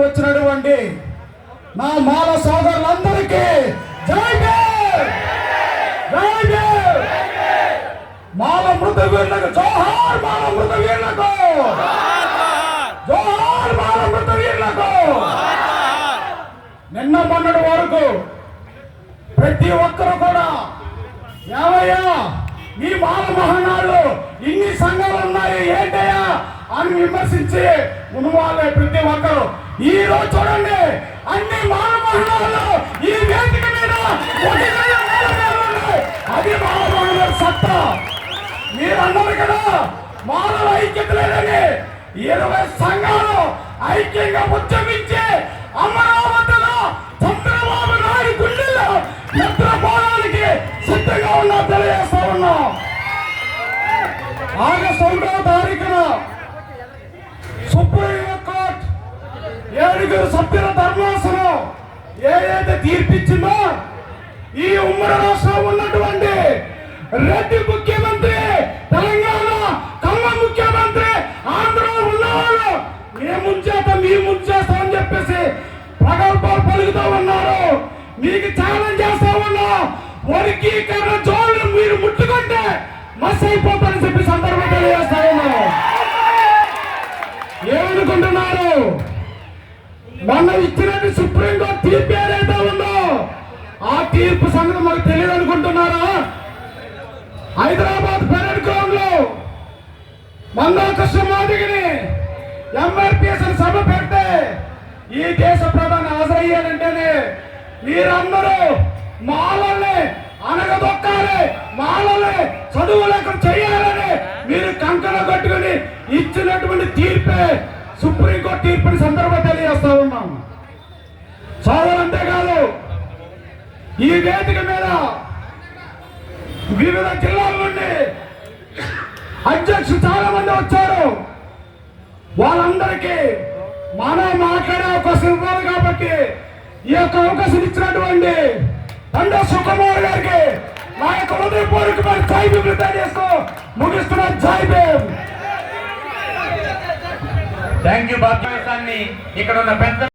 వచ్చినటువంటి నా మాల సోదరులందరికీ జై భీమ్, జై భీమ్. మాల మృతవీరులకు జోహార్, మాల మృతవీరులకు జోహార్, మాల మృతవీరులకు. నిన్న మొన్నటి వరకు ప్రతి ఒక్కరు కూడా ఏవయ్యా ఈ మాల మహానాడు ఇన్ని సంఘాలు ఉన్నాయి ఏంటయ్యా అని విమర్శించి ఉన్నవాళ్ళే ప్రతి ఒక్కరు. ఈ రోజు చూడండి అన్ని మాల మహానాడు ఈ వేదిక మీద అది మాల మహానాడు సత్తా. మీరన్నారు కదా మానవ ఐక్యత లేదని 20 సంఘాలు ఐక్యంగా ఉద్యమించి అమరావతిలో చంద్రబాబు నాయుడు గుండెల్లో నిద్రపోవడానికి సిద్ధంగా ఉన్నా తెలియజేస్తా ఉన్నాం. ఆగస్టు 1వ తారీఖున సుప్రీంకోర్టు 7 సభ్యుల ధర్మాసనం ఏదైతే తీర్పిచ్చిందో ఈ ఉమ్మడి రాష్ట్రంలో ఉన్నటువంటి రెడ్డి ముఖ్యమంత్రి, తెలంగాణ కమ్మ ముఖ్యమంత్రి, ఆంధ్రలో ఉన్నవాళ్ళు మేము ముంచేస్తాం మీరు ముంచేస్తాం అని చెప్పేసి ప్రగల్భాలు పలుకుతూ ఉన్నారు. మీకు ఛాలెంజ్ చేస్తా ఉన్నా వర్గీకరణ జోళ్ళు మీరు ముట్టుకుంటే మస్ అయిపోతారని చెప్పి సందర్భం తెలియజేస్తా ఉన్నాం. ఏమనుకుంటున్నారు? మొన్న ఇచ్చినట్టు సుప్రీంకోర్టు తీర్పు ఏదైతే ఉందో ఆ తీర్పు సంగతి మాకు తెలియదు అనుకుంటున్నారా? హైదరాబాద్ పెరేడ్ గ్రౌండ్ లో మందాకృష్ణ మాదిగని ఎంఆర్పిఎస్ సభ పెడితే ఈ దేశ ప్రధాని హాజరయ్యాడంటేనే మీరందరూ మాలల్ని అనగదొక్కాలి, మాలల్ని చదువు లేకుండా చేయాలని మీరు కంకణ కట్టుకుని ఇచ్చినటువంటి తీర్పే సుప్రీంకోర్టు తీర్పుని సందర్భం తెలియజేస్తా ఉన్నాం. చదవాలంతేకాదు ఈ వేదిక మీద వివిధ జిల్లాల నుండి అధ్యక్షులు చాలా మంది వచ్చారు. వాళ్ళందరికీ మనం మాట్లాడే అవకాశం ఇవ్వాలి కాబట్టి ఈ యొక్క అవకాశం ఇచ్చినటువంటి తండ్రి సుకుమార్ గారికి నా యొక్క హృదయపూర్వకమైన జై భీమ్ తెలియజేస్తూ ముగిస్తున్న జై భీమ్. Thank you. భారతదేశాన్ని ఇక్కడ ఉన్న పెద్ద